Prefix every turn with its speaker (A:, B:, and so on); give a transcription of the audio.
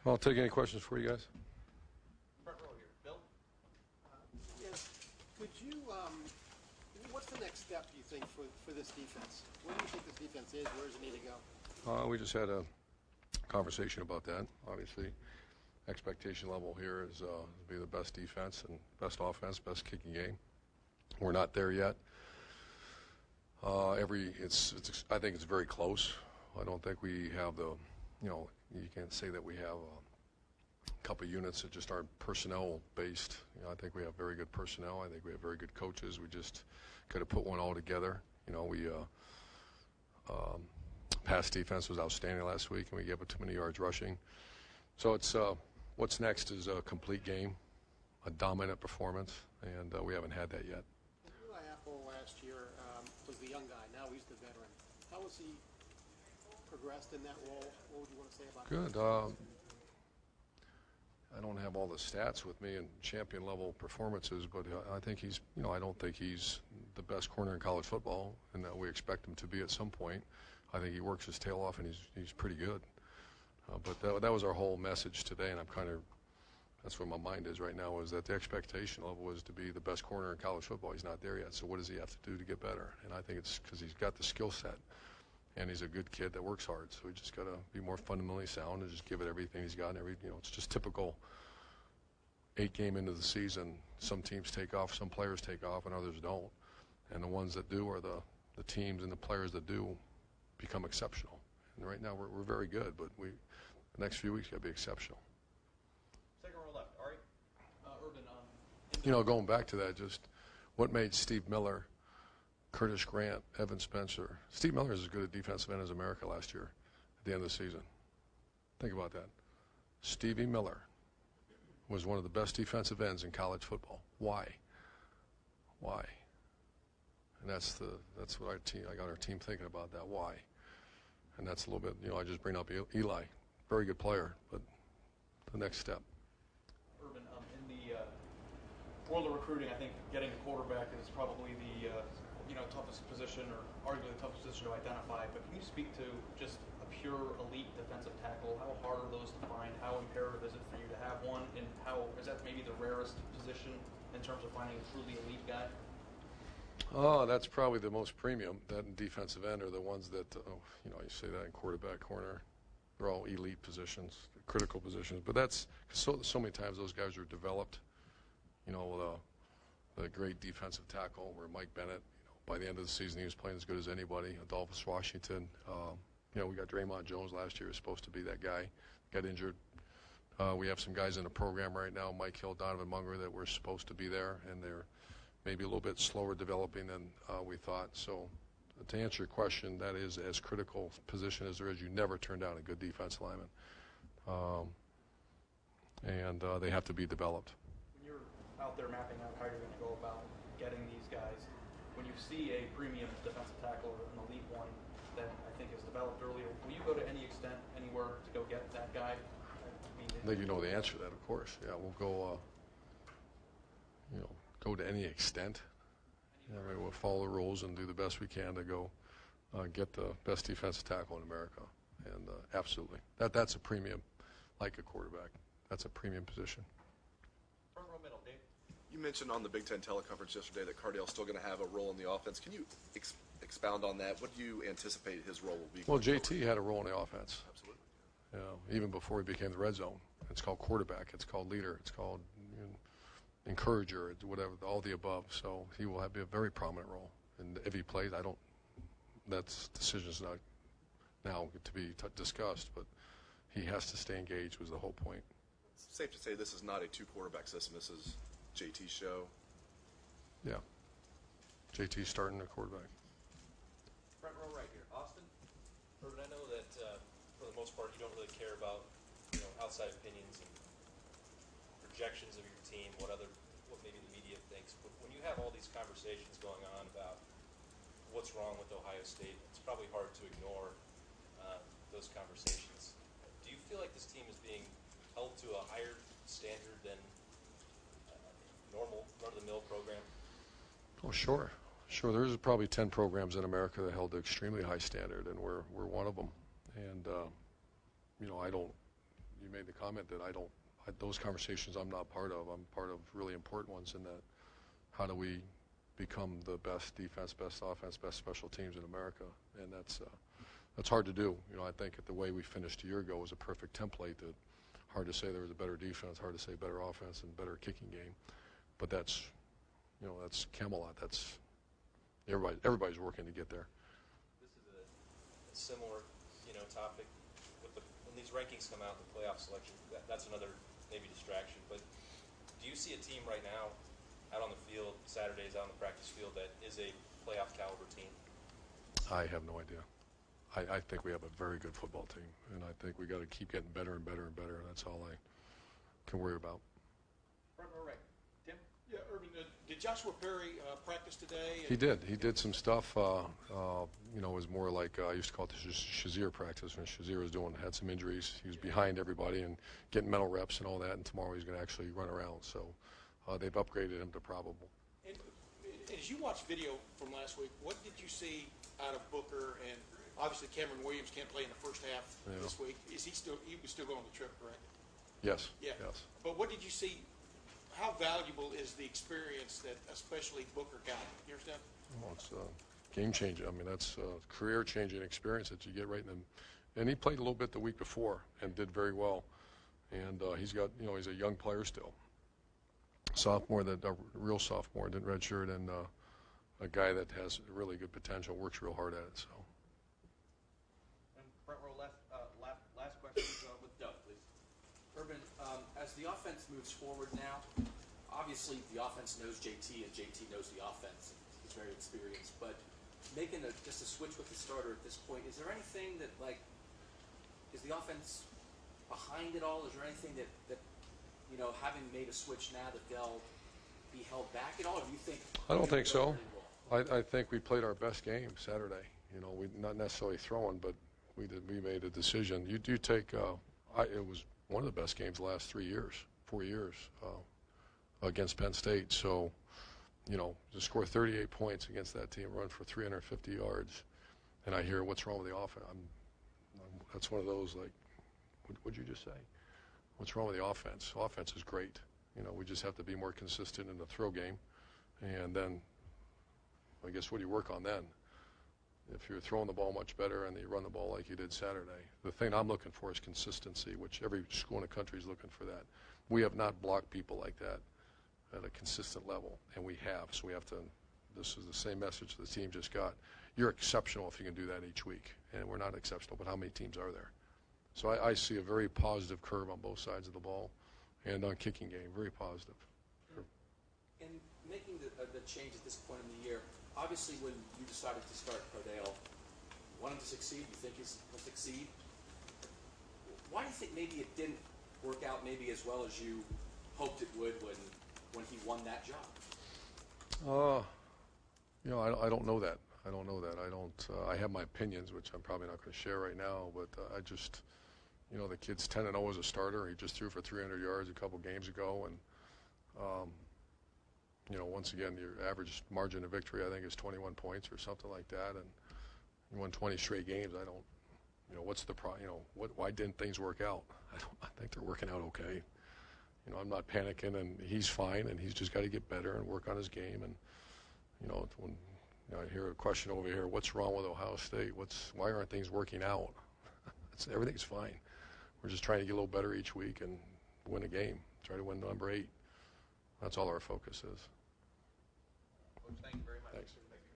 A: I'll take any questions for you guys.
B: Front row here. Bill?
C: Yes. Could you, what's the next step, do you think, for this defense? Where do you think this defense is? Where does it need to go?
A: We just had a conversation about that. Obviously, expectation level here is to be the best defense and best offense, best kicking game. We're not there yet. I think it's very close. I don't think we have the, you can't say that we have a couple of units that just aren't personnel based. I think we have very good personnel. I think we have very good coaches. We just got to put one all together. Pass defense was outstanding last week, and we gave up too many yards rushing. So it's what's next is a complete game, a dominant performance, and we haven't had that yet.
C: Eli Apple last year was the young guy. Now he's the veteran. How has he progressed in that role? What would you want to say about that?
A: Good. I don't have all the stats with me and champion level performances, but I think he's, I don't think he's the best corner in college football, and that we expect him to be at some point. I think he works his tail off, and he's pretty good. But that was our whole message today, and that's where my mind is right now, is that the expectation level was to be the best corner in college football. He's not there yet, so what does he have to do to get better? And I think it's because he's got the skill set, and he's a good kid that works hard. So we just got to be more fundamentally sound and just give it everything he's got. And it's just typical 8-game into the season. Some teams take off, some players take off, and others don't. And the ones that do are the teams and the players that do become exceptional. And right now we're very good, but the next few weeks got to be exceptional.
B: Second row left. Ari? Urban.
A: Going back to that, just what made Steve Miller, Curtis Grant, Evan Spencer. Steve Miller is as good a defensive end as America last year at the end of the season. Think about that. Stevie Miller was one of the best defensive ends in college football. Why? And that's what I got our team thinking about that. Why? And that's a little bit, I just bring up Eli. Very good player, but the next step.
B: Urban, in the world of recruiting, I think getting a quarterback is probably the toughest position, or arguably the toughest position to identify. But can you speak to just a pure elite defensive tackle? How hard are those to find? How imperative is it for you to have one? And how is that maybe the rarest position in terms of finding a truly elite guy?
A: Oh, that's probably the most premium. That and defensive end are the ones that, you say that in quarterback, corner. They're all elite positions, critical positions. But that's so many times those guys are developed. The great defensive tackle where Mike Bennett, by the end of the season, he was playing as good as anybody. Adolphus Washington. We got Draymond Jones last year, was supposed to be that guy. Got injured. We have some guys in the program right now, Mike Hill, Donovan Munger, that were supposed to be there, and they're maybe a little bit slower developing than we thought. So to answer your question, that is as critical position as there is. You never turn down a good defense lineman. And they have to be developed.
B: When you're out there mapping out how you're going to go about getting these guys, when you see a premium defensive tackle or an elite one that I think is developed earlier, will you go to any extent, anywhere to go get that guy?
A: I think you know the answer to that, of course. Yeah, we'll go, go to any extent. We'll follow the rules and do the best we can to go get the best defensive tackle in America. And absolutely. That's a premium, like a quarterback. That's a premium position.
B: Front row middle, Dave.
D: You mentioned on the Big Ten teleconference yesterday that Cardale's still going to have a role in the offense. Can you expound on that? What do you anticipate his role will be?
A: Well, JT had a role in the offense.
D: Absolutely.
A: Even before he became the red zone. It's called quarterback. It's called leader. It's called encourager. It's whatever, all the above. So he will have a very prominent role. And if he plays, that's decision's not now to be discussed, but he has to stay engaged was the whole point.
D: It's safe to say this is not a two-quarterback system. This is JT's show.
A: Yeah. JT's starting a quarterback.
B: Front row right here. Austin?
E: Urban, I know that for the most part you don't really care about outside opinions and projections of your team, what maybe the media thinks. But when you have all these conversations going on about what's wrong with Ohio State, it's probably hard to ignore those conversations. Do you feel like this team is being held to a higher standard than normal run-of-the-mill program? Oh,
A: sure. There's probably 10 programs in America that held an extremely high standard, and we're one of them. And I don't. you made the comment that those conversations I'm not part of. I'm part of really important ones in that how do we become the best defense, best offense, best special teams in America, and that's hard to do. You know, I think the way we finished a year ago was a perfect template. That hard to say there was a better defense, hard to say better offense and better kicking game, but that's Camelot. That's everybody's working to get there.
E: This is a similar, topic with when these rankings come out, the playoff selection. That's another maybe distraction. But do you see a team right now out on the field, Saturdays out on the practice field, that is a playoff caliber team?
A: I have no idea. I think we have a very good football team, and I think we got to keep getting better and better and better. And that's all I can worry about.
B: Front row right. Tim?
F: Yeah, Urban, did Joshua Perry practice today?
A: He did. He did some stuff. It was more like I used to call it the Shazier practice. When Shazier had some injuries, he was behind everybody and getting mental reps and all that. And tomorrow he's going to actually run around. So they've upgraded him to probable.
F: And as you watched video from last week, what did you see out of Booker? And obviously Cameron Williams can't play in the first half this week. He was still going on the trip, correct?
A: Yes.
F: Yeah.
A: Yes.
F: But what did you see? How valuable is the experience that especially Booker got? You understand?
A: Well, it's game changing. I mean, that's a career changing experience that you get right in them. And he played a little bit the week before and did very well. And he's a young player still. Sophomore, a real sophomore, didn't redshirt, and a guy that has really good potential, works real hard at it. So.
B: And front row left, last question with Doug, please.
G: Urban, as the offense moves forward now, obviously the offense knows JT and JT knows the offense. He's very experienced, but making just a switch with the starter at this point, is there anything that, is the offense behind it all? Is there anything that having made a switch now, that they'll be held back at all? Or do you think?
A: I don't think so. I think we played our best game Saturday. We not necessarily throwing, but we made a decision. You do take. It was one of the best games the last 4 years against Penn State. So, to score 38 points against that team, run for 350 yards, and I hear what's wrong with the offense. That's one of those what'd you just say? What's wrong with the offense? Offense is great. We just have to be more consistent in the throw game, and then I guess what do you work on then? If you're throwing the ball much better and you run the ball like you did Saturday, the thing I'm looking for is consistency, which every school in the country is looking for that. We have not blocked people like that at a consistent level, and we have. So we have to. This is the same message the team just got. You're exceptional if you can do that each week, and we're not exceptional. But how many teams are there? So I see a very positive curve on both sides of the ball, and on kicking game, very positive.
G: In making the change at this point in the year, obviously when you decided to start Cardale, you wanted to succeed, you think he'll succeed. Why do you think maybe it didn't work out maybe as well as you hoped it would when he won that job?
A: I don't know that. I have my opinions, which I'm probably not going to share right now, but I just, the kid's 10-0 as a starter. He just threw for 300 yards a couple games ago, and once again, your average margin of victory, I think, is 21 points or something like that, and you won 20 straight games. I don't, what's the problem? Why didn't things work out? I think they're working out okay. I'm not panicking, and he's fine, and he's just got to get better and work on his game. And when I hear a question over here, what's wrong with Ohio State? Why aren't things working out? Everything's fine. We're just trying to get a little better each week and win a game. Try to win number 8. That's all our focus is.
B: Coach, thank you very much.
A: Thanks.
B: Thank you.